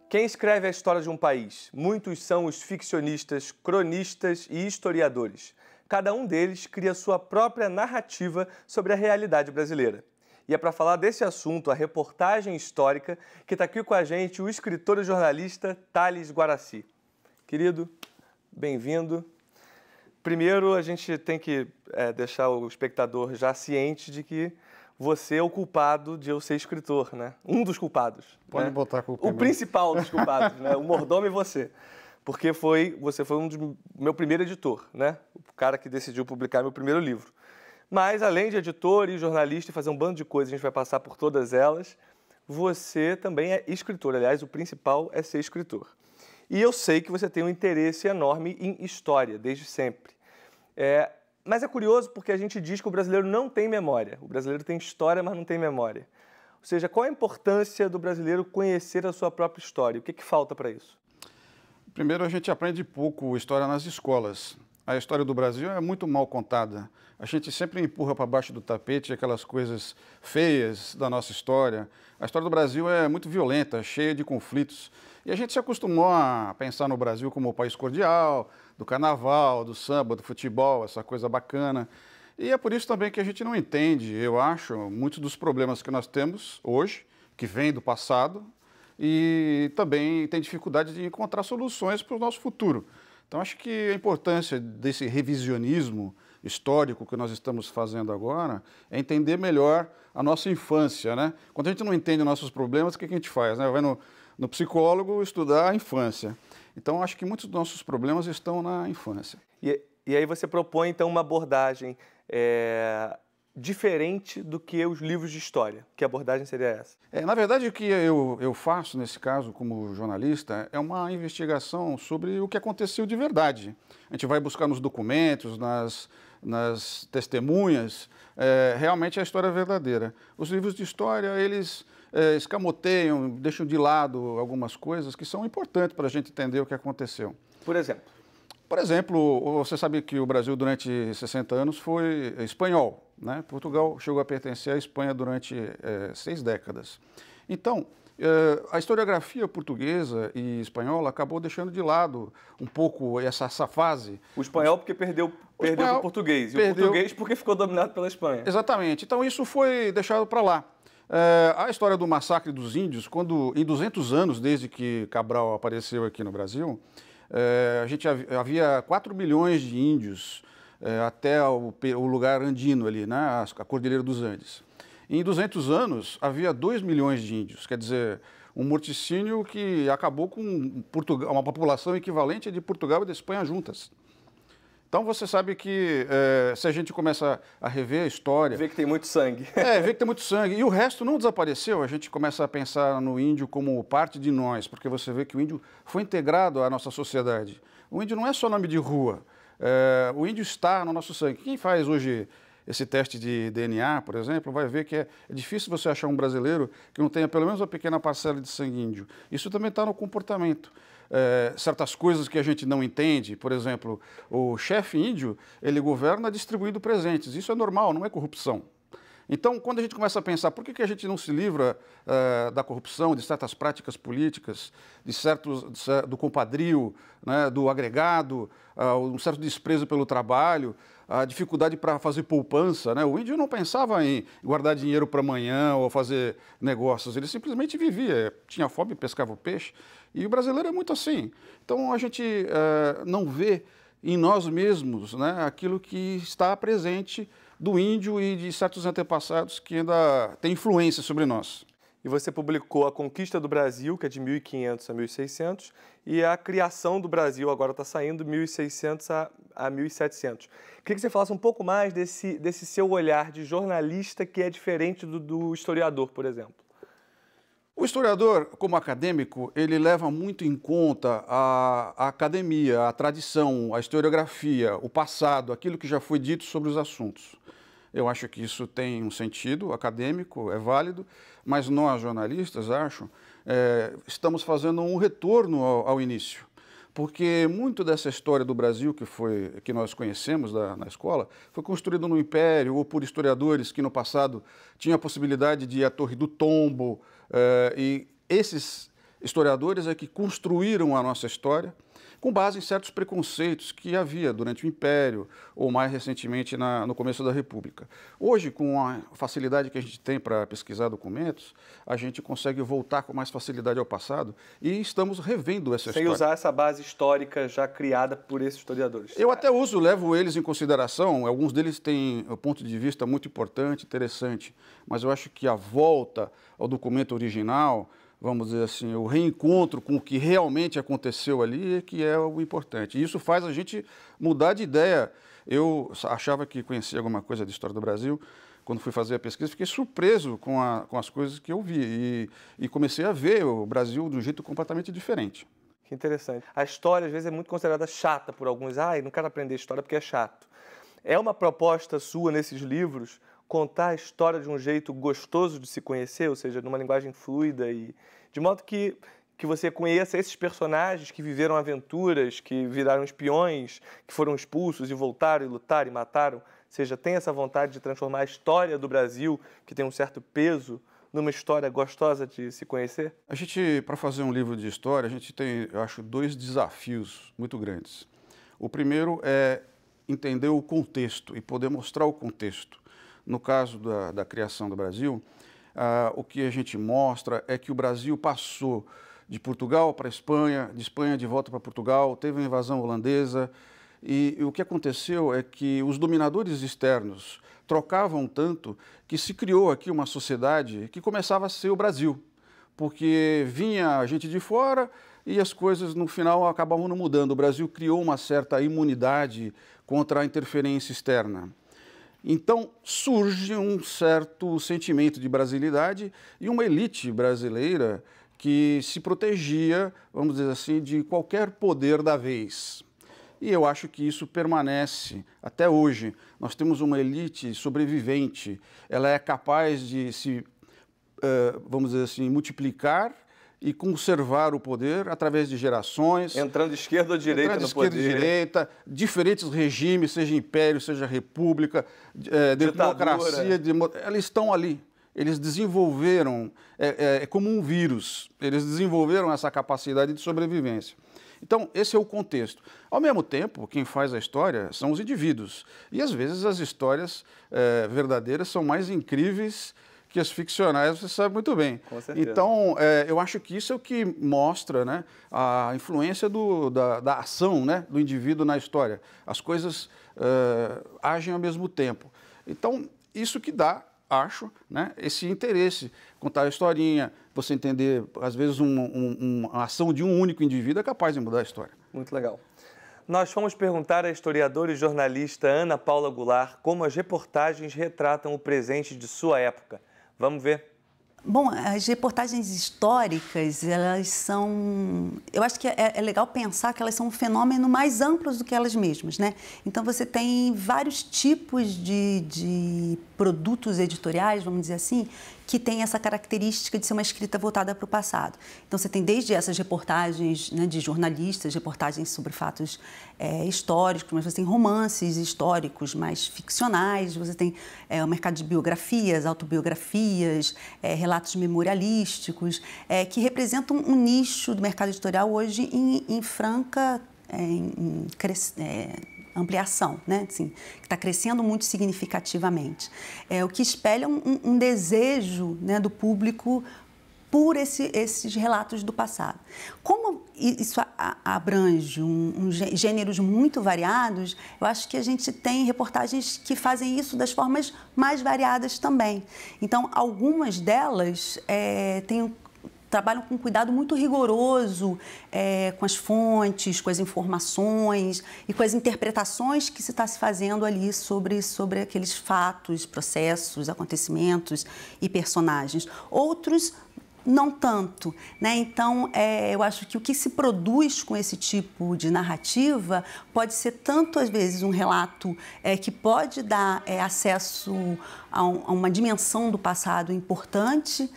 Quem escreve a história de um país? Muitos são os ficcionistas, cronistas e historiadores. Cada um deles cria sua própria narrativa sobre a realidade brasileira. E é para falar desse assunto, a reportagem histórica, que está aqui com a gente o escritor e jornalista Thales Guaraci. Querido, bem-vindo. Primeiro, a gente tem que deixar o espectador já ciente de que você é o culpado de eu ser escritor, né? Um dos culpados. Pode botar a culpa. O principal dos culpados, né? O mordomo e você. Porque você foi meu primeiro editor, né? O cara que decidiu publicar meu primeiro livro. Mas, além de editor e jornalista e fazer um bando de coisas, a gente vai passar por todas elas, você também é escritor. Aliás, o principal é ser escritor. E eu sei que você tem um interesse enorme em história, desde sempre. Mas é curioso porque a gente diz que o brasileiro não tem memória. O brasileiro tem história, mas não tem memória. Ou seja, qual a importância do brasileiro conhecer a sua própria história? O que falta para isso? Primeiro, a gente aprende pouco história nas escolas. A história do Brasil é muito mal contada. A gente sempre empurra para baixo do tapete aquelas coisas feias da nossa história. A história do Brasil é muito violenta, cheia de conflitos. E a gente se acostumou a pensar no Brasil como o país cordial, do carnaval, do samba, do futebol, essa coisa bacana. E é por isso também que a gente não entende, eu acho, muitos dos problemas que nós temos hoje, que vêm do passado, e também tem dificuldade de encontrar soluções para o nosso futuro. Então, acho que a importância desse revisionismo histórico que nós estamos fazendo agora é entender melhor a nossa infância, né? Quando a gente não entende nossos problemas, o que a gente faz, né? Vai no psicólogo estudar a infância. Então, acho que muitos dos nossos problemas estão na infância. E aí você propõe, então, uma abordagem diferente do que os livros de história. Que abordagem seria essa? Na verdade, o que eu faço, nesse caso, como jornalista, é uma investigação sobre o que aconteceu de verdade. A gente vai buscar nos documentos, nas testemunhas, realmente a história verdadeira. Os livros de história, eles escamoteiam, deixam de lado algumas coisas que são importantes para a gente entender o que aconteceu. Por exemplo? Por exemplo, você sabe que o Brasil durante 60 anos foi espanhol, né? Portugal chegou a pertencer à Espanha durante 6 décadas. Então, a historiografia portuguesa e espanhola acabou deixando de lado um pouco essa fase. O espanhol porque perdeu para o português, e o português porque ficou dominado pela Espanha. Exatamente. Então, isso foi deixado para lá. A história do massacre dos índios, quando em 200 anos, desde que Cabral apareceu aqui no Brasil, havia 4 milhões de índios até o lugar andino ali, né, a Cordilheira dos Andes. Em 200 anos, havia 2 milhões de índios, quer dizer, um morticínio que acabou com Portugal, uma população equivalente a de Portugal e da Espanha juntas. Então, você sabe que se a gente começa a rever a história... Vê que tem muito sangue. Vê que tem muito sangue. E o resto não desapareceu. A gente começa a pensar no índio como parte de nós, porque você vê que o índio foi integrado à nossa sociedade. O índio não é só nome de rua. O índio está no nosso sangue. Quem faz hoje esse teste de DNA, por exemplo, vai ver que é difícil você achar um brasileiro que não tenha pelo menos uma pequena parcela de sangue índio. Isso também está no comportamento. Certas coisas que a gente não entende, por exemplo, o chefe índio, ele governa distribuindo presentes, isso é normal, não é corrupção. Então, quando a gente começa a pensar por que a gente não se livra da corrupção, de certas práticas políticas, do compadrio, né, do agregado, um certo desprezo pelo trabalho, a dificuldade para fazer poupança, né? O índio não pensava em guardar dinheiro para amanhã ou fazer negócios, ele simplesmente vivia, tinha fome, pescava o peixe, e o brasileiro é muito assim. Então, a gente não vê em nós mesmos, né, aquilo que está presente do índio e de certos antepassados que ainda têm influência sobre nós. E você publicou A Conquista do Brasil, que é de 1500 a 1600, e A Criação do Brasil, agora está saindo, 1600 a 1700. Queria que você falasse um pouco mais desse seu olhar de jornalista que é diferente do historiador, por exemplo. O historiador, como acadêmico, ele leva muito em conta a academia, a tradição, a historiografia, o passado, aquilo que já foi dito sobre os assuntos. Eu acho que isso tem um sentido acadêmico, é válido, mas nós, jornalistas, estamos fazendo um retorno ao início. Porque muito dessa história do Brasil que nós conhecemos na escola foi construída no Império ou por historiadores que no passado tinham a possibilidade de ir à Torre do Tombo, e esses historiadores é que construíram a nossa história com base em certos preconceitos que havia durante o Império ou mais recentemente no começo da República. Hoje, com a facilidade que a gente tem para pesquisar documentos, a gente consegue voltar com mais facilidade ao passado e estamos revendo essa história. Sem usar essa base histórica já criada por esses historiadores. Eu até levo eles em consideração, alguns deles têm um ponto de vista muito importante, interessante, mas eu acho que a volta ao documento original, vamos dizer assim, o reencontro com o que realmente aconteceu ali é que é o importante. E isso faz a gente mudar de ideia. Eu achava que conhecia alguma coisa da história do Brasil. Quando fui fazer a pesquisa, fiquei surpreso com as coisas que eu vi e comecei a ver o Brasil de um jeito completamente diferente. Que interessante. A história, às vezes, é muito considerada chata por alguns. Não quero aprender história porque é chato. É uma proposta sua nesses livros contar a história de um jeito gostoso de se conhecer, ou seja, numa linguagem fluida e de modo que você conheça esses personagens que viveram aventuras, que viraram espiões, que foram expulsos e voltaram e lutaram e mataram. Ou seja, tem essa vontade de transformar a história do Brasil, que tem um certo peso, numa história gostosa de se conhecer? A gente, para fazer um livro de história, a gente tem, eu acho, 2 desafios muito grandes. O primeiro é entender o contexto e poder mostrar o contexto. No caso da criação do Brasil, o que a gente mostra é que o Brasil passou de Portugal para a Espanha, de Espanha de volta para Portugal, teve a invasão holandesa, e o que aconteceu é que os dominadores externos trocavam tanto que se criou aqui uma sociedade que começava a ser o Brasil, porque vinha gente de fora e as coisas no final acabavam não mudando. O Brasil criou uma certa imunidade contra a interferência externa. Então, surge um certo sentimento de brasilidade e uma elite brasileira que se protegia, vamos dizer assim, de qualquer poder da vez. E eu acho que isso permanece até hoje. Nós temos uma elite sobrevivente, ela é capaz de se, vamos dizer assim, multiplicar e conservar o poder através de gerações. Entrando de esquerda ou direita no poder. Esquerda e direita, diferentes regimes, seja império, seja república, democracia, eles estão ali. Eles desenvolveram, é como um vírus, eles desenvolveram essa capacidade de sobrevivência. Então, esse é o contexto. Ao mesmo tempo, quem faz a história são os indivíduos. E, às vezes, as histórias verdadeiras são mais incríveis que as ficcionais, você sabe muito bem. Com certeza. Então, eu acho que isso é o que mostra, né, a influência da ação, né, do indivíduo na história. As coisas agem ao mesmo tempo. Então, isso que dá, acho, né, esse interesse, contar a historinha, você entender, às vezes, uma ação de um único indivíduo é capaz de mudar a história. Muito legal. Nós fomos perguntar à historiadora e jornalista Ana Paula Goulart como as reportagens retratam o presente de sua época. Vamos ver. Bom, as reportagens históricas, elas são... Eu acho que é legal pensar que elas são um fenômeno mais amplo do que elas mesmas, né? Então, você tem vários tipos de produtos editoriais, vamos dizer assim, que tem essa característica de ser uma escrita voltada para o passado. Então, você tem desde essas reportagens, né, de jornalistas, reportagens sobre fatos históricos, mas você tem romances históricos mais ficcionais, você tem o mercado de biografias, autobiografias, relatos memorialísticos, que representam um nicho do mercado editorial hoje em franca ampliação, né? Assim, que está crescendo muito significativamente. O que espelha um desejo, né, do público por esses relatos do passado. Como isso abrange gêneros muito variados, eu acho que a gente tem reportagens que fazem isso das formas mais variadas também. Então, algumas delas trabalham com um cuidado muito rigoroso com as fontes, com as informações e com as interpretações que se está se fazendo ali sobre aqueles fatos, processos, acontecimentos e personagens. Outros não tanto, né? Então, eu acho que o que se produz com esse tipo de narrativa pode ser tanto, às vezes, um relato que pode dar acesso a uma dimensão do passado importante,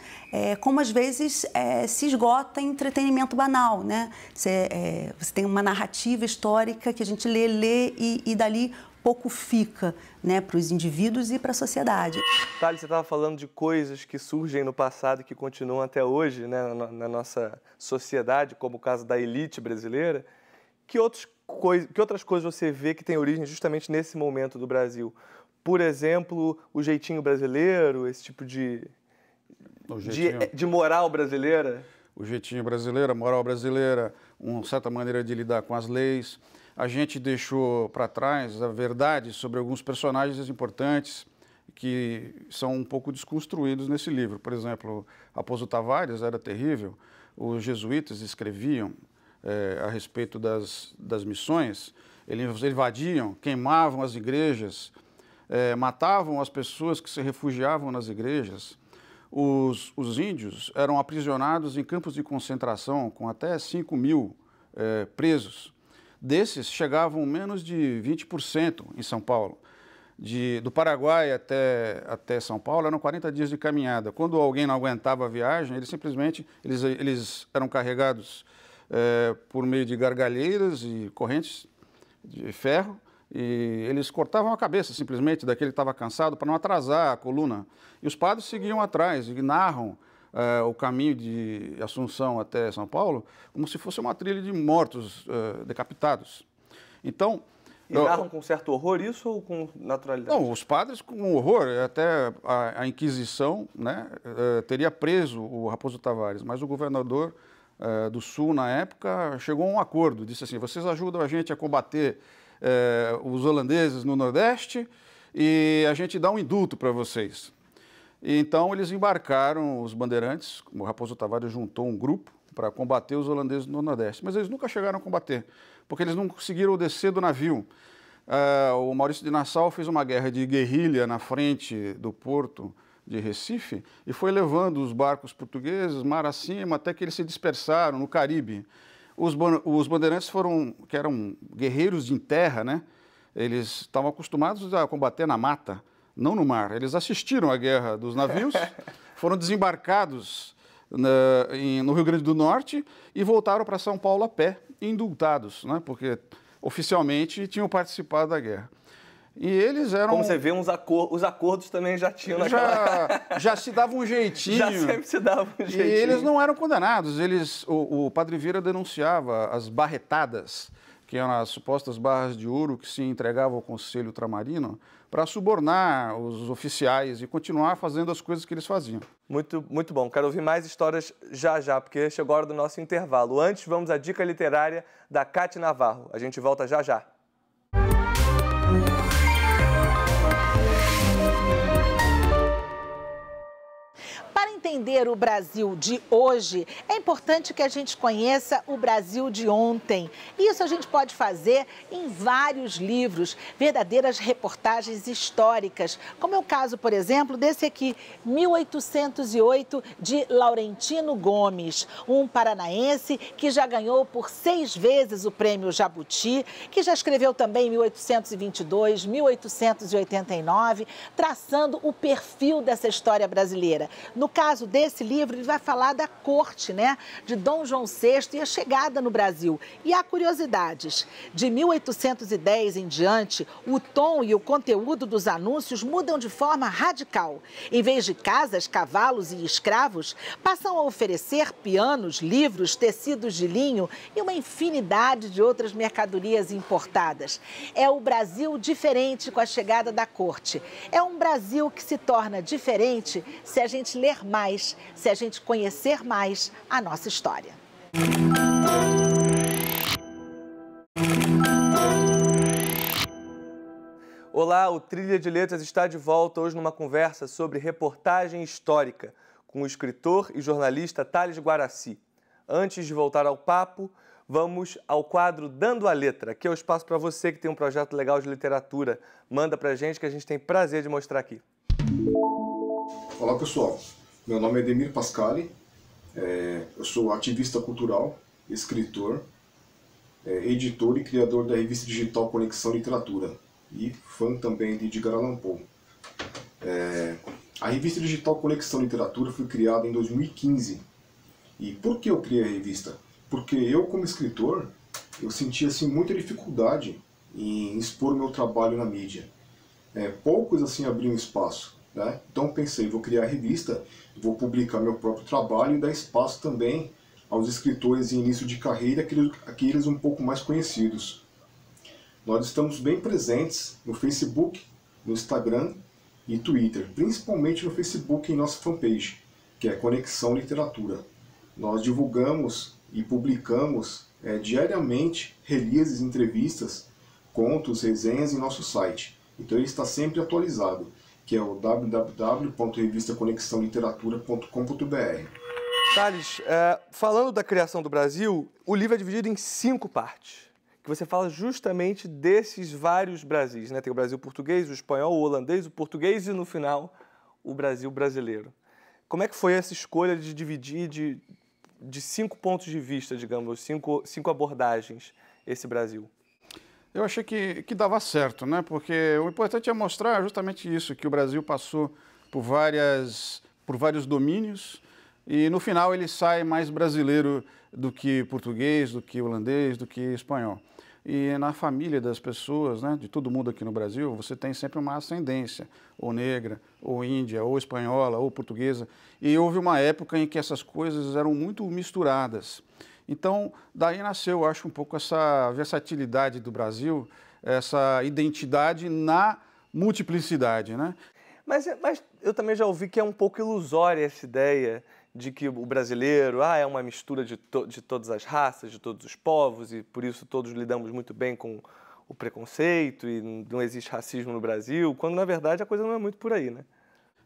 como, às vezes, se esgota em entretenimento banal, né? Você tem uma narrativa histórica que a gente lê e dali pouco fica, né, para os indivíduos e para a sociedade. Thales, você estava falando de coisas que surgem no passado e que continuam até hoje, né, na nossa sociedade, como o caso da elite brasileira. Que outras coisas você vê que têm origem justamente nesse momento do Brasil? Por exemplo, o jeitinho brasileiro, esse tipo de moral brasileira? O jeitinho brasileiro, a moral brasileira, uma certa maneira de lidar com as leis. A gente deixou para trás a verdade sobre alguns personagens importantes que são um pouco desconstruídos nesse livro. Por exemplo, Raposo Tavares era terrível, os jesuítas escreviam a respeito das missões, eles invadiam, queimavam as igrejas, matavam as pessoas que se refugiavam nas igrejas. Os índios eram aprisionados em campos de concentração com até 5.000 presos. Desses, chegavam menos de 20% em São Paulo. Do Paraguai até São Paulo eram 40 dias de caminhada. Quando alguém não aguentava a viagem, eles eram carregados por meio de gargalheiras e correntes de ferro, e eles cortavam a cabeça simplesmente daquele que estava cansado para não atrasar a coluna. E os padres seguiam atrás e narram o caminho de Assunção até São Paulo como se fosse uma trilha de mortos decapitados. Então, e narram com certo horror isso ou com naturalidade? Não, os padres com horror. Até a Inquisição, né, teria preso o Raposo Tavares, mas o governador do Sul, na época, chegou a um acordo. Disse assim: vocês ajudam a gente a combater os holandeses no Nordeste e a gente dá um indulto para vocês. E então eles embarcaram, os bandeirantes, o Raposo Tavares juntou um grupo para combater os holandeses no Nordeste. Mas eles nunca chegaram a combater, porque eles não conseguiram descer do navio. O Maurício de Nassau fez uma guerra de guerrilha na frente do porto de Recife e foi levando os barcos portugueses mar acima até que eles se dispersaram no Caribe. Os bandeirantes que eram guerreiros de terra, né? Eles estavam acostumados a combater na mata, não no mar. Eles assistiram à guerra dos navios, foram desembarcados no Rio Grande do Norte e voltaram para São Paulo a pé, indultados, né? Porque oficialmente tinham participado da guerra. E eles eram... Como você vê, os acordos também já tinham naquela... Já se dava um jeitinho. Já sempre se dava um jeitinho. E eles não eram condenados. O Padre Vieira denunciava as barretadas, que eram as supostas barras de ouro que se entregavam ao Conselho Ultramarino, para subornar os oficiais e continuar fazendo as coisas que eles faziam. Muito, muito bom. Quero ouvir mais histórias já, porque chegou a hora do nosso intervalo. Antes, vamos à dica literária da Cátia Navarro. A gente volta já. Para entender o Brasil de hoje, é importante que a gente conheça o Brasil de ontem. Isso a gente pode fazer em vários livros, verdadeiras reportagens históricas, como é o caso, por exemplo, desse aqui, 1808, de Laurentino Gomes, um paranaense que já ganhou por 6 vezes o prêmio Jabuti, que já escreveu também em 1822, 1889, traçando o perfil dessa história brasileira. No caso desse livro, ele vai falar da corte, né, de Dom João VI e a chegada no Brasil. E há curiosidades. De 1810 em diante, o tom e o conteúdo dos anúncios mudam de forma radical. Em vez de casas, cavalos e escravos, passam a oferecer pianos, livros, tecidos de linho e uma infinidade de outras mercadorias importadas. É o Brasil diferente com a chegada da corte. É um Brasil que se torna diferente se a gente ler mais, se a gente conhecer mais a nossa história. Olá, o Trilha de Letras está de volta hoje numa conversa sobre reportagem histórica com o escritor e jornalista Thales Guaraci. Antes de voltar ao papo, vamos ao quadro Dando a Letra, que é o espaço para você que tem um projeto legal de literatura. Manda pra gente que a gente tem prazer de mostrar aqui. Olá pessoal, meu nome é Edemir Pascali, eu sou ativista cultural, escritor, editor e criador da revista digital Conexão Literatura e fã também de Edgar Allan Poe. A revista digital Conexão Literatura foi criada em 2015. E por que eu criei a revista? Porque eu, como escritor, eu sentia assim, muita dificuldade em expor o meu trabalho na mídia. Poucos assim abriam espaço, né? Então pensei, vou criar a revista, vou publicar meu próprio trabalho e dar espaço também aos escritores em início de carreira, aqueles um pouco mais conhecidos. Nós estamos bem presentes no Facebook, no Instagram e Twitter, principalmente no Facebook em nossa fanpage, que é Conexão Literatura. Nós divulgamos e publicamos diariamente releases, entrevistas, contos, resenhas em nosso site. Então ele está sempre atualizado, que é o www.revistaconexãoliteratura.com.br. Thales, falando da criação do Brasil, o livro é dividido em 5 partes, que você fala justamente desses vários Brasis, né? Tem o Brasil português, o espanhol, o holandês, o português e, no final, o Brasil brasileiro. Como é que foi essa escolha de dividir de 5 pontos de vista, digamos, 5 abordagens, esse Brasil? Eu achei que dava certo, né? Porque o importante é mostrar justamente isso, que o Brasil passou por vários domínios e, no final, ele sai mais brasileiro do que português, do que holandês, do que espanhol. E na família das pessoas, né, de todo mundo aqui no Brasil, você tem sempre uma ascendência, ou negra, ou índia, ou espanhola, ou portuguesa. E houve uma época em que essas coisas eram muito misturadas. Então, daí nasceu, eu acho, um pouco essa versatilidade do Brasil, essa identidade na multiplicidade, né? Mas eu também já ouvi que é um pouco ilusória essa ideia de que o brasileiro é uma mistura de todas as raças, de todos os povos, e por isso todos lidamos muito bem com o preconceito e não existe racismo no Brasil, quando, na verdade, a coisa não é muito por aí, né?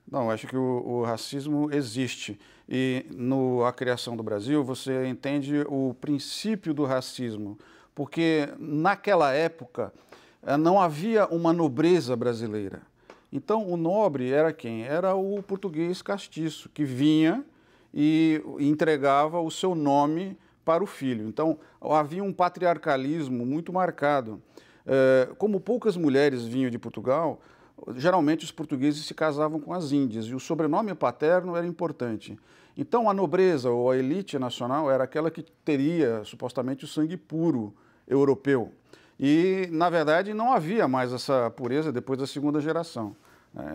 Não, acho que o racismo existe. E na criação do Brasil, você entende o princípio do racismo, porque naquela época não havia uma nobreza brasileira. Então, o nobre era quem? Era o português castiço, que vinha e entregava o seu nome para o filho. Então, havia um patriarcalismo muito marcado. Como poucas mulheres vinham de Portugal, geralmente os portugueses se casavam com as índias e o sobrenome paterno era importante. Então, a nobreza ou a elite nacional era aquela que teria, supostamente, o sangue puro europeu. E, na verdade, não havia mais essa pureza depois da segunda geração.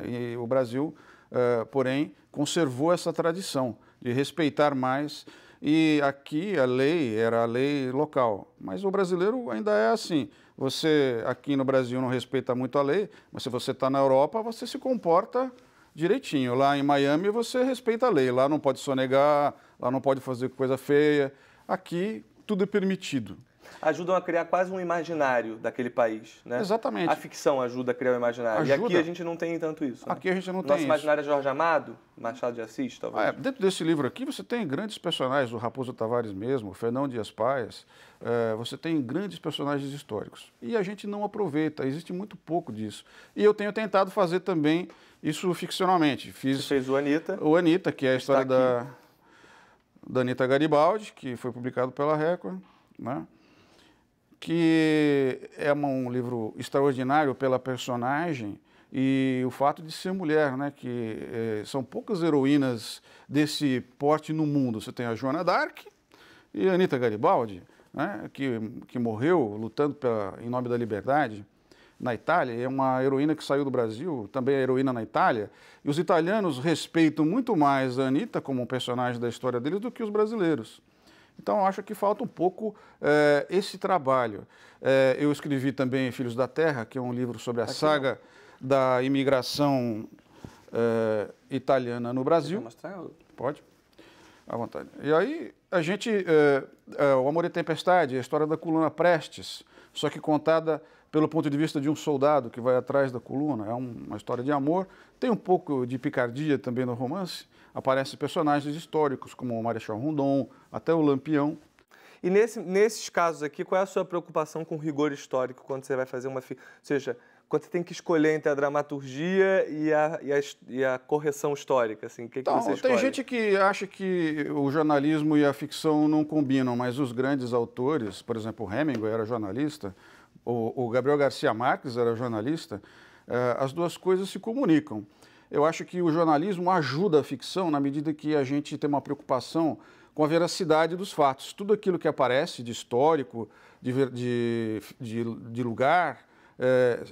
E o Brasil, porém, conservou essa tradição de respeitar mais. E aqui a lei era a lei local. Mas o brasileiro ainda é assim. Você, aqui no Brasil, não respeita muito a lei, mas se você está na Europa, você se comporta direitinho. Lá em Miami, você respeita a lei. Lá não pode sonegar, lá não pode fazer coisa feia. Aqui, tudo é permitido. Ajudam a criar quase um imaginário daquele país, né? Exatamente. A ficção ajuda a criar um imaginário. Ajuda. E aqui a gente não tem tanto isso, né? Aqui a gente não tem Nosso isso. imaginário é Jorge Amado, Machado de Assis, talvez. Dentro desse livro aqui, você tem grandes personagens, o Raposo Tavares mesmo, o Fernão Dias Paias, você tem grandes personagens históricos. E a gente não aproveita, existe muito pouco disso. E eu tenho tentado fazer também isso ficcionalmente. Você fez o Anitta. O Anitta, que é a história da Anitta Garibaldi, que foi publicado pela Record, né? Que é um livro extraordinário pela personagem e o fato de ser mulher, né? Que são poucas heroínas desse porte no mundo. Você tem a Joana d'Arc e a Anitta Garibaldi, né? Que morreu lutando em nome da liberdade na Itália. É uma heroína que saiu do Brasil, também é heroína na Itália. E os italianos respeitam muito mais a Anitta como um personagem da história deles do que os brasileiros. Então, eu acho que falta um pouco esse trabalho. Eu escrevi também Filhos da Terra, que é um livro sobre a saga da imigração italiana no Brasil. Quer mostrar? Pode, à vontade. E aí, a gente... O Amor e Tempestade, a história da coluna Prestes, só que contada pelo ponto de vista de um soldado que vai atrás da coluna. É uma história de amor. Tem um pouco de picardia também no romance. Aparecem personagens históricos, como o Marechal Rondon, até o Lampião. E nesses casos aqui, qual é a sua preocupação com o rigor histórico quando você vai fazer uma... Ou seja, quando você tem que escolher entre a dramaturgia e a correção histórica, assim, o que você escolhe? Tem gente que acha que o jornalismo e a ficção não combinam, mas os grandes autores, por exemplo, o Hemingway era jornalista, o Gabriel Garcia Marques era jornalista, as duas coisas se comunicam. Eu acho que o jornalismo ajuda a ficção na medida que a gente tem uma preocupação com a veracidade dos fatos. Tudo aquilo que aparece de histórico, de lugar,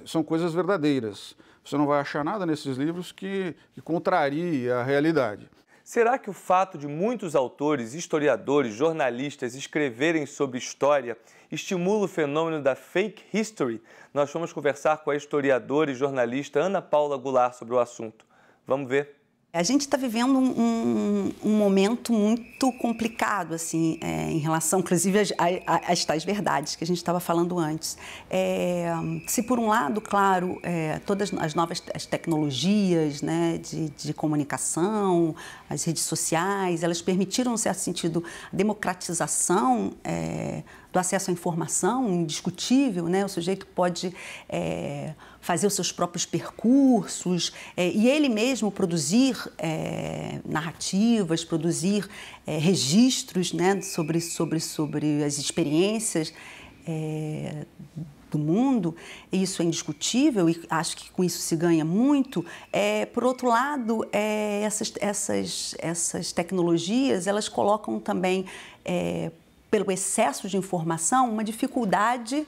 são coisas verdadeiras. Você não vai achar nada nesses livros que contrarie a realidade. Será que o fato de muitos autores, historiadores, jornalistas escreverem sobre história estimula o fenômeno da fake history? Nós vamos conversar com a historiadora e jornalista Ana Paula Goulart sobre o assunto. Vamos ver. A gente está vivendo um momento muito complicado, assim, em relação, inclusive, às tais verdades que a gente estava falando antes. Se, por um lado, claro, todas as novas tecnologias, né, de comunicação, as redes sociais, elas permitiram, em certo sentido, a democratização do acesso à informação, indiscutível, né? O sujeito pode fazer os seus próprios percursos e ele mesmo produzir narrativas, produzir registros, né? sobre as experiências do mundo. Isso é indiscutível e acho que com isso se ganha muito. Por outro lado, essas tecnologias, elas colocam também, pelo excesso de informação, uma dificuldade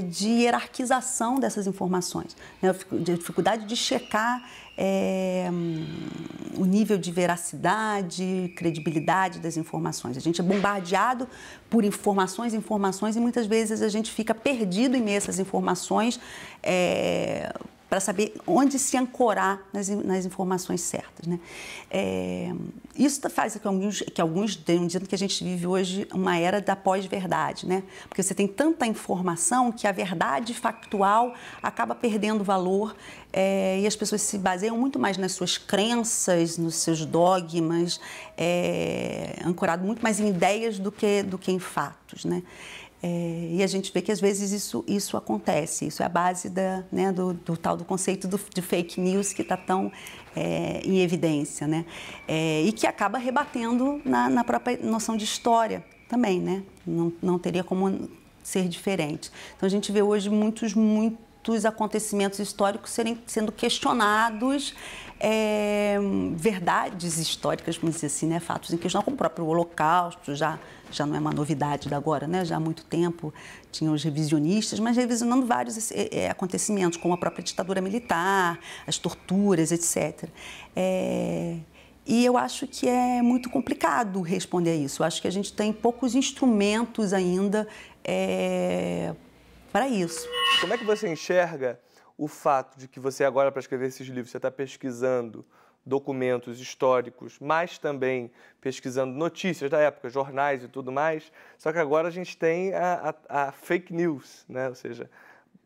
de hierarquização dessas informações, né? A dificuldade de checar o nível de veracidade, credibilidade das informações. A gente é bombardeado por informações e muitas vezes a gente fica perdido em meio a essas informações para saber onde se ancorar nas informações certas, né? Isso faz que alguns tenham dito que a gente vive hoje uma era da pós-verdade, né? Porque você tem tanta informação que a verdade factual acaba perdendo valor e as pessoas se baseiam muito mais nas suas crenças, nos seus dogmas, ancorado muito mais em ideias do que em fatos, né? E a gente vê que às vezes isso acontece, isso é a base do tal do conceito de fake news que está tão em evidência, né? E que acaba rebatendo na própria noção de história também, né? Não teria como ser diferente. Então a gente vê hoje muitos acontecimentos históricos sendo questionados, verdades históricas, vamos dizer assim, né? Fatos em questão, como o próprio Holocausto, já não é uma novidade da agora, né? Já há muito tempo tinham os revisionistas, mas revisionando vários acontecimentos, como a própria ditadura militar, as torturas, etc. E eu acho que é muito complicado responder a isso. Eu acho que a gente tem poucos instrumentos ainda para isso. Como é que você enxerga o fato de que você agora, para escrever esses livros, você está pesquisando documentos históricos, mas também pesquisando notícias da época, jornais e tudo mais, só que agora a gente tem a fake news, né? Ou seja,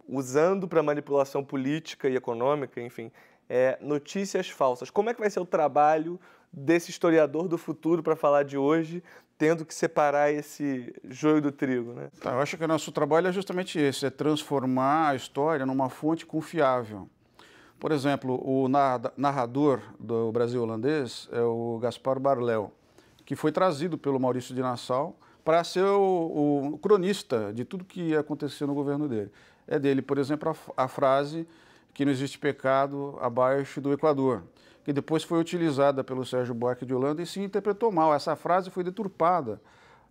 usando para manipulação política e econômica, enfim, notícias falsas. Como é que vai ser o trabalho desse historiador do futuro para falar de hoje, tendo que separar esse joio do trigo, né? Eu acho que o nosso trabalho é justamente esse, é transformar a história numa fonte confiável. Por exemplo, o narrador do Brasil holandês é o Gaspar Barleu, que foi trazido pelo Maurício de Nassau para ser o cronista de tudo que ia acontecer no governo dele. É dele, por exemplo, a frase que não existe pecado abaixo do Equador, que depois foi utilizada pelo Sérgio Buarque de Holanda e se interpretou mal. Essa frase foi deturpada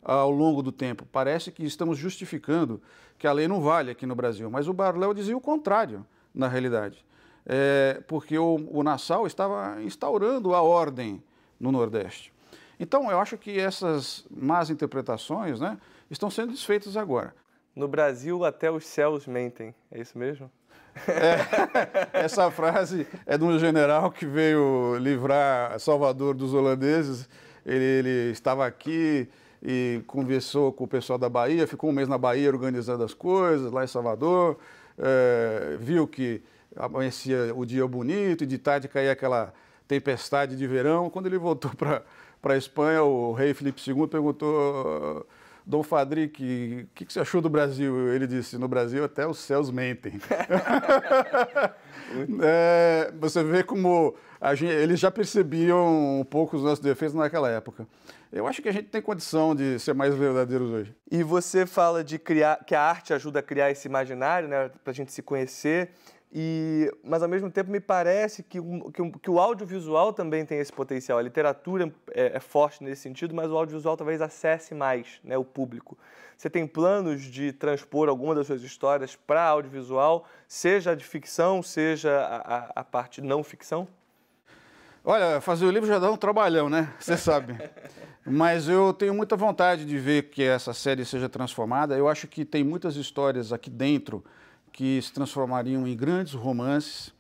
ao longo do tempo. Parece que estamos justificando que a lei não vale aqui no Brasil, mas o Barleu dizia o contrário, na realidade. Porque o Nassau estava instaurando a ordem no Nordeste. Então, eu acho que essas más interpretações, né, estão sendo desfeitas agora. No Brasil, até os céus mentem, é isso mesmo? Essa frase é de um general que veio livrar Salvador dos holandeses. Ele estava aqui e conversou com o pessoal da Bahia, ficou um mês na Bahia organizando as coisas, lá em Salvador, viu que amanhecia o dia bonito e de tarde caía aquela tempestade de verão. Quando ele voltou para a Espanha, o rei Filipe II perguntou: Dom Fadrique, o que você achou do Brasil? Ele disse: no Brasil até os céus mentem. Você vê como eles já percebiam um pouco os nossos defeitos naquela época. Eu acho que a gente tem condição de ser mais verdadeiros hoje. E você fala de que a arte ajuda a criar esse imaginário, né, para a gente se conhecer. Mas, ao mesmo tempo, me parece que o audiovisual também tem esse potencial. A literatura é forte nesse sentido, mas o audiovisual talvez acesse mais, né, o público. Você tem planos de transpor alguma das suas histórias para audiovisual, seja a de ficção, seja a parte não ficção? Olha, fazer o livro já dá um trabalhão, né? Você sabe. Mas eu tenho muita vontade de ver que essa série seja transformada. Eu acho que tem muitas histórias aqui dentro que se transformariam em grandes romances.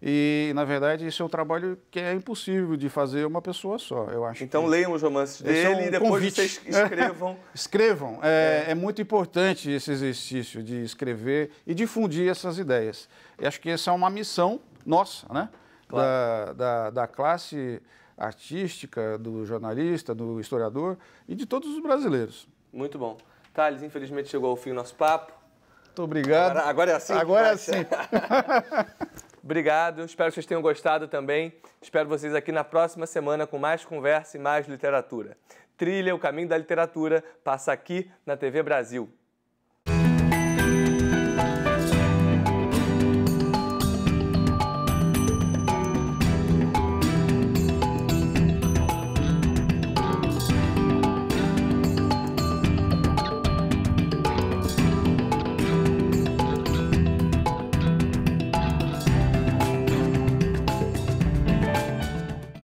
E, na verdade, esse é um trabalho que é impossível de fazer uma pessoa só. Eu acho então, leiam os romances dele e depois vocês escrevam. Escrevam. É muito importante esse exercício de escrever e difundir essas ideias. Eu acho que essa é uma missão nossa, né? Claro. Da classe artística, do jornalista, do historiador e de todos os brasileiros. Muito bom. Thales, infelizmente chegou ao fim o nosso papo. Muito obrigado. Agora é assim? Agora é assim. Obrigado, espero que vocês tenham gostado também. Espero vocês aqui na próxima semana com mais conversa e mais literatura. Trilha, o caminho da literatura, passa aqui na TV Brasil.